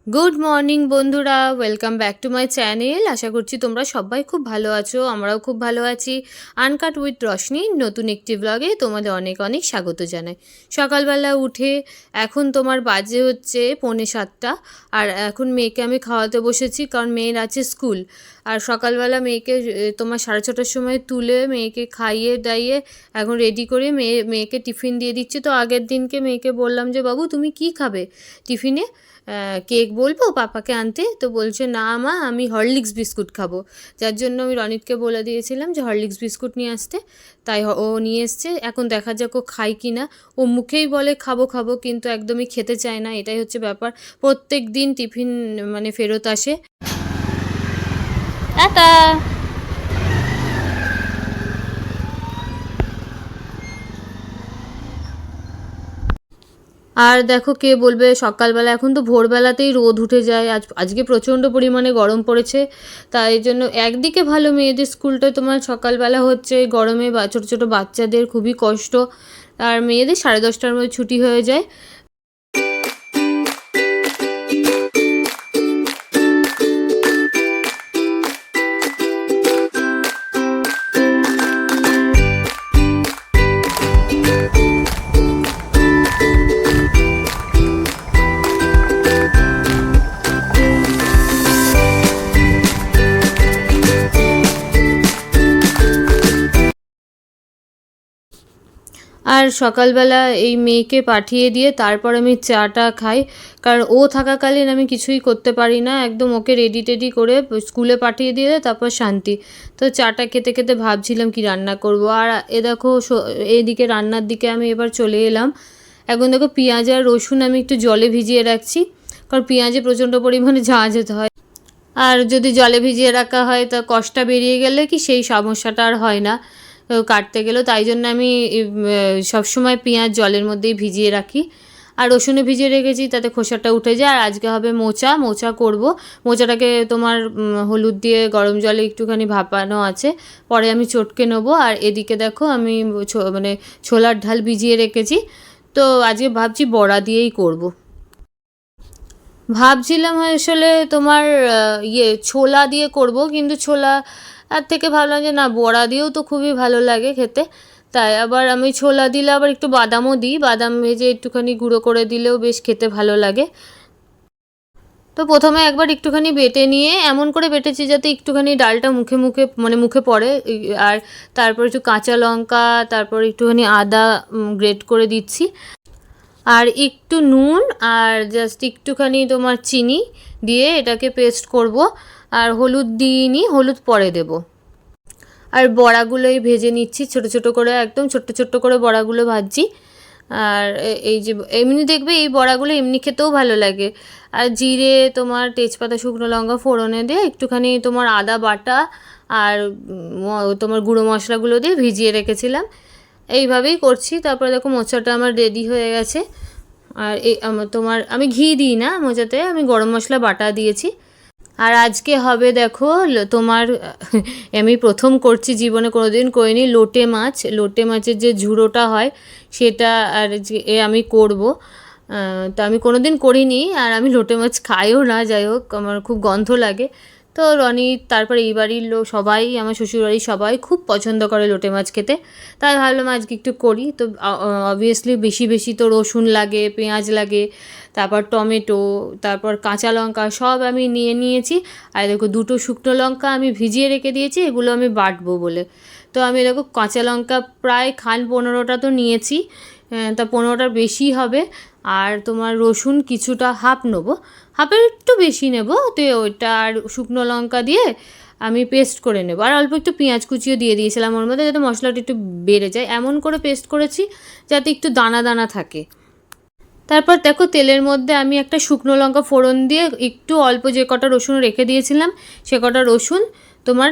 Good morning বন্ধুরা, welcome back to my channel. আশা করছি তোমরা সবাই খুব ভালো আছো, আমরাও খুব ভালো আছি। আনকাট উইথ রশনি নতুন একটি ব্লগে তোমাদের অনেক অনেক স্বাগত জানাই। সকালবেলা উঠে এখন তোমার বাজে হচ্ছে 6:45, আর এখন মেয়েকে আমি খাওয়াতে বসেছি, কারণ মেয়ের আছে স্কুল। আর সকালবেলা মেয়েকে তোমার 6:30টার সময় তুলে মেয়েকে খাইয়ে দাইয়ে এখন রেডি করে মেয়েকে টিফিন দিয়ে দিচ্ছি। তো আগের দিনকে মেয়েকে বললাম যে বাবু তুমি কি খাবে টিফিনে, কেক বলবো পাপাকে আনতে? তো বলছে না মা, আমি হরলিক্স বিস্কুট খাবো। যার জন্য আমি রনিতকে বলে দিয়েছিলাম যে হরলিক্স বিস্কুট নিয়ে আসতে, তাই ও নিয়ে এসছে। এখন দেখা যাক ও খায় কি না। ও মুখেই বলে খাবো খাবো, কিন্তু একদমই খেতে চায় না, এটাই হচ্ছে ব্যাপার। প্রত্যেক দিন টিফিন মানে ফেরত আসে। টাটা। আর দেখো, কে বলবে সকালবেলা, এখন তো ভোরবেলাতেই রোদ উঠে যায়। আজকে প্রচণ্ড পরিমাণে গরম পড়েছে। তাই জন্য একদিকে ভালো, মেয়েদের স্কুলটা তোমার সকালবেলা হচ্ছে, গরমে বা ছোটো ছোটো বাচ্চাদের খুবই কষ্ট। আর মেয়েদের 10:30টার মধ্যে ছুটি হয়ে যায়। আর সকালবেলা এই মেয়েকে পাঠিয়ে দিয়ে তারপর আমি চাটা খাই, কারণ ও থাকাকালীন আমি কিছুই করতে পারি না। একদম ওকে রেডি টেডি করে স্কুলে পাঠিয়ে দিয়ে তারপর শান্তি। তো চাটা খেতে খেতে ভাবছিলাম কি রান্না করব। আর এ দেখো এইদিকে রান্নার দিকে আমি এবার চলে এলাম। এখন দেখো পেঁয়াজ আর রসুন আমি একটু জলে ভিজিয়ে রাখছি, কারণ পেঁয়াজে প্রচণ্ড পরিমাণে ঝাঁঝ হতে হয়। আর যদি জলে ভিজিয়ে রাখা হয় তা কষটা বেরিয়ে গেলে কি সেই সমস্যাটা আর হয় না কাটতে গেলেও। তাই জন্য আমি সবসময় পেঁয়াজ জলের মধ্যেই ভিজিয়ে রাখি। আর রসুনে ভিজিয়ে রেখেছি, তাতে খোসাটা উঠে যায়। আর আজকে হবে মোচা মোচা করব। মোচাটাকে তোমার হলুদ দিয়ে গরম জলে একটুখানি ভাপানো আছে, পরে আমি চটকে নেবো। আর এদিকে দেখো আমি মানে ছোলার ডাল ভিজিয়ে রেখেছি। তো আজকে ভাবছি বড়া দিয়েই করব। ভাবছিলাম আসলে তোমার ছোলা দিয়ে করব, কিন্তু ছোলা আর থেকে ভাবলাম যে না, বড়া দিয়েও তো খুবই ভালো লাগে খেতে। তাই আবার আমি ছোলা দিলে আবার একটু বাদামও দিই, বাদাম ভেজে একটুখানি গুঁড়ো করে দিলেও বেশ খেতে ভালো লাগে। তো প্রথমে একবার একটুখানি বেটে নিয়ে এমন করে বেটেছি যাতে একটুখানি ডালটা মুখে মুখে মানে মুখে পড়ে। আর তারপর একটু কাঁচা লঙ্কা, তারপর একটুখানি আদা গ্রেট করে দিচ্ছি, আর একটু নুন, আর জাস্ট একটুখানি তোমার চিনি দিয়ে এটাকে পেস্ট করব। আর হলুদ দিইনি, হলুদ পরে দেব। আর বড়াগুলোই ভেজে নিচ্ছি ছোটো ছোটো করে, একদম ছোট্ট ছোট্ট করে বড়াগুলো ভাজছি। আর এই যে এমনি দেখবে এই বড়াগুলো এমনি খেতেও ভালো লাগে। আর জিরে, তোমার তেজপাতা, শুকনো লঙ্কা ফোড়নে দিয়ে একটুখানি তোমার আদা বাটা আর তোমার গুঁড়ো মশলাগুলো দিয়ে ভিজিয়ে রেখেছিলাম। এইভাবেই করছি। তারপরে দেখো মোচাটা আমার রেডি হয়ে গেছে। আর এই তোমার আমি ঘি দিই না মোচাতে, আমি গরম মশলা বাটা দিয়েছি। আর আজকে হবে দেখো তোমার আমি প্রথম করছি, জীবনে কোনো দিন করিনি, লোটে মাছ। লোটে মাছের যে ঝুড়োটা হয় সেটা আর আমি করব। তো আমি কোনো দিন করিনি, আর আমি লোটে মাছ খাইও না। যাই হোক, আমার খুব গন্ধ লাগে। তো রনি, তারপরে এই বাড়ির লোক সবাই, আমার শ্বশুরবাড়ির সবাই খুব পছন্দ করে লোটে মাছ খেতে। তাই ভাবলাম আজকে একটু করি। তো অবভিয়াসলি বেশি বেশি তো রসুন লাগে, পেঁয়াজ লাগে, তারপর টমেটো, তারপর কাঁচা লঙ্কা সব আমি নিয়ে নিয়েছি। আর দেখো দুটো শুকনো লঙ্কা আমি ভিজিয়ে রেখে দিয়েছি, এগুলো আমি বাটবো বলে। তো আমি দেখো কাঁচা লঙ্কা প্রায় 15টা তো নিয়েছি, তা 15টার বেশি হবে। আর তোমার রসুন কিছুটা হাফ নেবো, হাফের একটু বেশি নেব। তো ওইটা আর শুকনো লঙ্কা দিয়ে আমি পেস্ট করে নেবো। আর অল্প একটু পেঁয়াজ কুচিও দিয়ে দিয়েছিলাম ওর মধ্যে, যাতে মশলাটা একটু বেড়ে যায়। এমন করে পেস্ট করেছি যাতে একটু দানা দানা থাকে। তারপর দেখো তেলের মধ্যে আমি একটা শুকনো লঙ্কা ফোড়ন দিয়ে একটু অল্প যে কটা রসুন রেখে দিয়েছিলাম সে কটা রসুন তোমার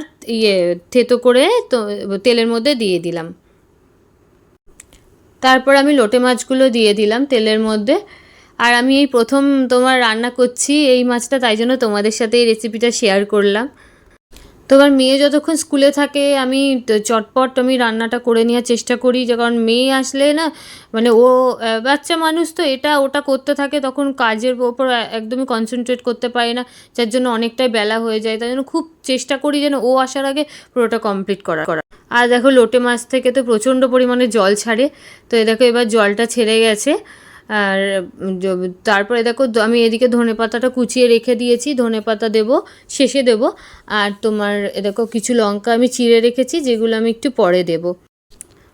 থেতো করে তো তেলের মধ্যে দিয়ে দিলাম। তারপর আমি লোটে মাছগুলো দিয়ে দিলাম তেলের মধ্যে। আর আমি এই প্রথম তোমার রান্না করছি এই মাছটা, তাই জন্য তোমাদের সাথে এই রেসিপিটা শেয়ার করলাম। তোমার মেয়ে যতক্ষণ স্কুলে থাকে আমি চটপট আমি রান্নাটা করে নেওয়ার চেষ্টা করি, যে কারণ মেয়ে আসলে না মানে ও বাচ্চা মানুষ তো এটা ওটা করতে থাকে, তখন কাজের ওপর একদমই কনসেন্ট্রেট করতে পারে না, যার জন্য অনেকটাই বেলা হয়ে যায়। তাই জন্য খুব চেষ্টা করি যেন ও আসার আগে পুরোটা কমপ্লিট করা। আর দেখো লোটে মাছ থেকে তো প্রচণ্ড পরিমাণে জল ছাড়ে, তো এ দেখো এবার জলটা ছেড়ে গেছে। আর তারপরে দেখো আমি এদিকে ধনেপাতাটা কুচিয়ে রেখে দিয়েছি, ধনেপাতা দেবো শেষে দেবো। আর তোমার দেখো কিছু লঙ্কা আমি চিড়ে রেখেছি, যেগুলো আমি একটু পরে দেবো।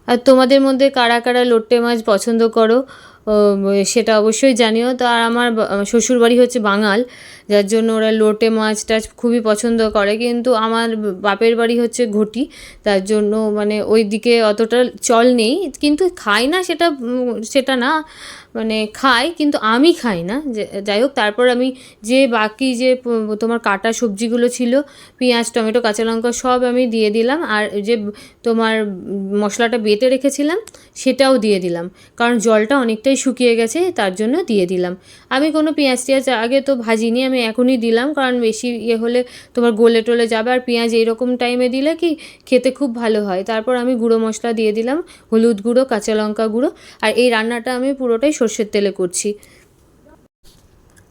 আর তোমাদের মধ্যে কারা কারা লোটে মাছ পছন্দ করো সেটা অবশ্যই জানিও। তো আর আমার শ্বশুরবাড়ি হচ্ছে বাঙাল, যার জন্য ওরা লোটে মাছটা খুবই পছন্দ করে, কিন্তু আমার বাপের বাড়ি হচ্ছে ঘটি, তার জন্য মানে ওই দিকে অতটা চল নেই, কিন্তু খাই না সেটা না, মানে খাই কিন্তু আমি খাই না। যাই হোক, তারপর আমি যে বাকি যে তোমার কাটা সবজিগুলো ছিল, পেঁয়াজ টমেটো কাঁচা লঙ্কা সব আমি দিয়ে দিলাম, আর যে তোমার মশলাটা বেটে রেখেছিলাম সেটাও দিয়ে দিলাম, কারণ জলটা অনেকটাই শুকিয়ে গেছে, তার জন্য দিয়ে দিলাম। আমি কোনো পেঁয়াজ টিয়াজ আগে তো ভাজিনি, আমি এখনই দিলাম, কারণ বেশি হলে তোমার গলে টলে যাবে, আর পেঁয়াজ এইরকম টাইমে দিলে কি খেতে খুব ভালো হয়। তারপর আমি গুঁড়ো মশলা দিয়ে দিলাম, হলুদ গুঁড়ো কাঁচা লঙ্কা গুঁড়ো, আর এই রান্নাটা আমি পুরোটাই সর্ষের তেলে করছি।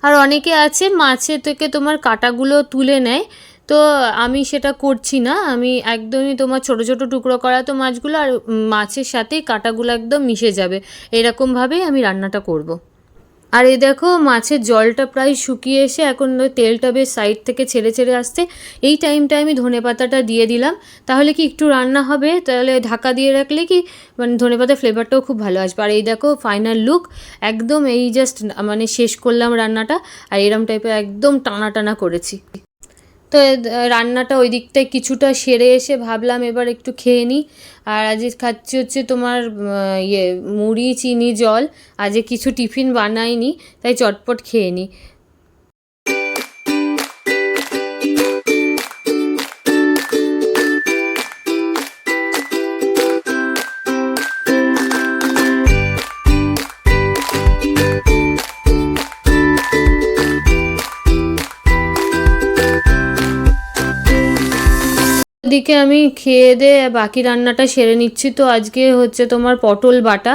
আর অনেকে আছে মাছের থেকে তোমার কাঁটাগুলো তুলে নেয়, তো আমি সেটা করছি না, আমি একদমই তোমার ছোট ছোট টুকরো করা তো মাছগুলো, আর মাছের সাথেই কাঁটাগুলো একদম মিশে যাবে, এরকমভাবেই আমি রান্নাটা করব। আর এই দেখো মাছের জলটা প্রায় শুকিয়ে এসে এখন তেলটা বেশ সাইড থেকে ছেড়ে ছেড়ে আসছে, এই টাইমটায় আমি ধনেপাতাটা দিয়ে দিলাম, তাহলে কি একটু রান্না হবে, তাহলে ঢাকা দিয়ে রাখলে কি মানে ধনেপাতার ফ্লেভারটাও খুব ভালো আসবে। আর এই দেখো ফাইনাল লুক, একদম এই জাস্ট মানে শেষ করলাম রান্নাটা, আর এরম টাইপের একদম টানা টানা করেছি। তো রান্নাটা ওই দিকটায় কিছুটা সেরে এসে ভাবলাম এবার একটু খেয়ে নিই। আর আজ খাচ্ছি হচ্ছে তোমার মুড়ি চিনি জল, আজ কিছু টিফিন বানাইনি, তাই চটপট খেয়ে নিই। এদিকে আমি খেয়ে দিয়ে বাকি রান্নাটা সেরে নিচ্ছি। তো আজকে হচ্ছে তোমার পটল বাটা,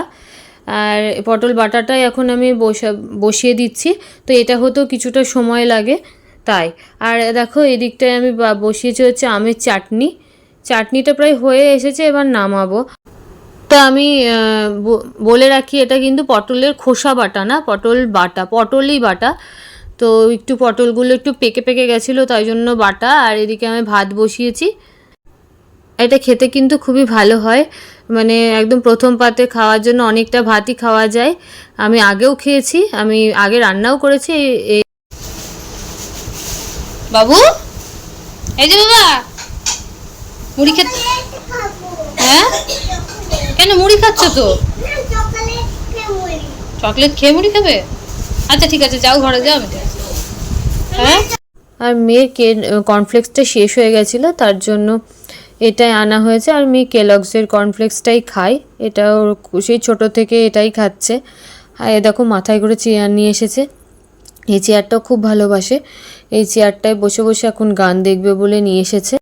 আর পটল বাটাটাই এখন আমি বসিয়ে দিচ্ছি, তো এটা হতেও কিছুটা সময় লাগে তাই। আর দেখো এদিকটায় আমি বসিয়েছি হচ্ছে আমের চাটনি, চাটনিটা প্রায় হয়ে এসেছে, এবার নামাবো। তো আমি বলে রাখি এটা কিন্তু পটলের খোসা বাটা না, পটলই বাটা। তো একটু পটলগুলো একটু পেকে পেকে গেছিলো, তাই জন্য বাটা। আর এদিকে আমি ভাত বসিয়েছি, এটা খেতে কিন্তু খুবই ভালো হয়, মানে একদম প্রথম পাতে খাওয়ার জন্য অনেকটা ভাতই খাওয়া যায়। আমি আগেও খেয়েছি, আমি আগে রান্নাও করেছি। বাবু, এই যে বাবা মুড়ি খেতে, হ্যাঁ কেন মুড়ি খাচ্ছ তো? চকলেট খেয়ে মুড়ি খাবে? আচ্ছা ঠিক আছে, যাও ঘরে যাও, আমি হ্যাঁ। আর মেয়ের কর্নফ্লেক্সটা শেষ হয়ে গেছিলো, তার জন্য এটাই আনা হয়েছে। আর মেয়ে কেলগসের কর্নফ্লেক্সটাই খায়, এটা ওর সেই ছোটো থেকে এটাই খাচ্ছে। আর এ দেখো মাথায় করে চেয়ার নিয়ে এসেছে, এই চেয়ারটাও খুব ভালোবাসে, এই চেয়ারটায় বসে বসে এখন গান দেখবে বলে নিয়ে এসেছে।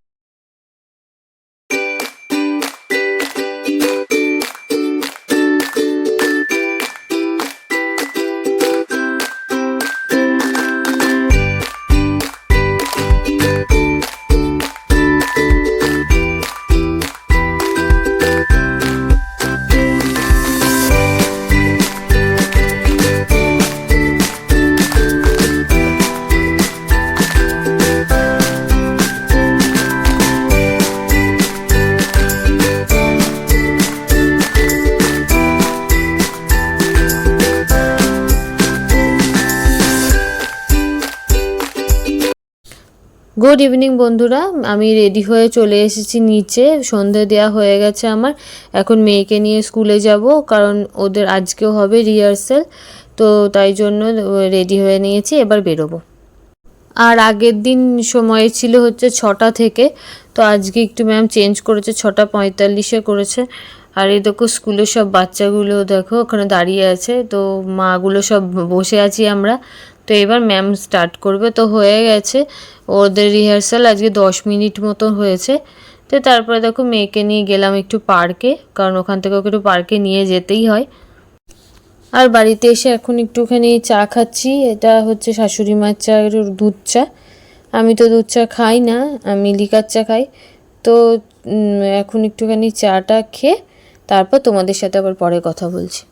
গুড ইভিনিং বন্ধুরা, আমি রেডি হয়ে চলে এসেছি নিচে, সন্ধে দেওয়া হয়ে গেছে আমার। এখন মেয়েকে নিয়ে স্কুলে যাব, কারণ ওদের আজকেও হবে রিহার্সেল, তো তাই জন্য রেডি হয়ে নিয়েছি, এবার বেরোবো। আর আগের দিন সময় ছিল হচ্ছে 6টা থেকে, তো আজকে একটু ম্যাম চেঞ্জ করেছে, 6:45-এ করেছে। আর এই দেখো স্কুলের সব বাচ্চাগুলো দেখো ওখানে দাঁড়িয়ে আছে, তো মাগুলো সব বসে আছি আমরা, তো তো এবার ম্যাম স্টার্ট করবে। তো হয়ে গেছে ওদের রিহার্সাল, আজকে 10 মিনিট মতো হয়েছে। তো তারপরে দেখো মেয়েকে নিয়ে গেলাম একটু পার্কে, কারণ ওখান থেকে ওকে একটু পার্কে নিয়ে যেতেই হয়। আর বাড়িতে এসে এখন একটুখানি চা খাচ্ছি। এটা হচ্ছে শাশুড়ি মার চা, দুধ চা। আমি তো দুধ চা খাই না, আমি লিকার চা খাই। তো এখন একটুখানি চাটা খেয়ে তারপর তোমাদের সাথে আবার পরে কথা বলছি।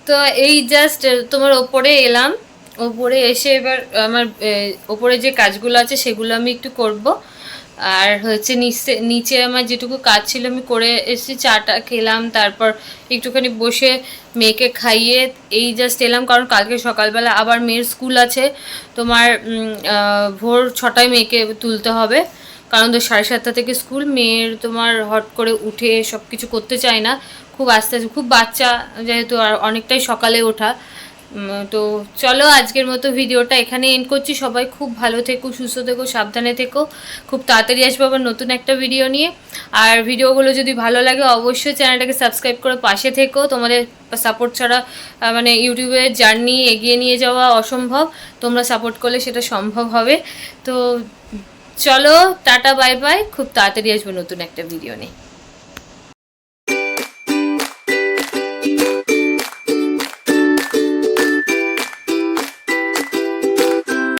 তো এই জাস্ট তোমার ওপরে এলাম, ওপরে এসে এবার আমার ওপরে যে কাজগুলো আছে সেগুলো আমি একটু করব। আর হচ্ছে নিচে নিচে আমার যেটুকু কাজ ছিল আমি করে এসেছি, চাটা খেলাম, তারপর একটুখানি বসে মেয়েকে খাইয়ে এই জাস্ট এলাম, কারণ কালকে সকালবেলা আবার মেয়ের স্কুল আছে। তোমার ভোর 6টায় মেয়েকে তুলতে হবে, কারণ তো 7:30 থেকে স্কুল। মেয়ের তোমার হট করে উঠে সব কিছু করতে চায় না, খুব আস্তে আস্তে, খুব বাচ্চা যেহেতু, আর অনেকটাই সকালে ওঠা। তো চলো আজকের মতো ভিডিওটা এখানে এন্ড করছি। সবাই খুব ভালো থেকো, সুস্থ থেকো, সাবধানে থেকো। খুব তাড়াতাড়ি আসবো আবার নতুন একটা ভিডিও নিয়ে। আর ভিডিওগুলো যদি ভালো লাগে অবশ্যই চ্যানেলটাকে সাবস্ক্রাইব করে পাশে থেকো। তোমাদের সাপোর্ট ছাড়া মানে ইউটিউবের জার্নি এগিয়ে নিয়ে যাওয়া অসম্ভব, তোমরা সাপোর্ট করলে সেটা সম্ভব হবে। তো চলো টাটা, বাই বাই, খুব তাড়াতাড়ি আসবো নতুন একটা ভিডিও নিয়ে।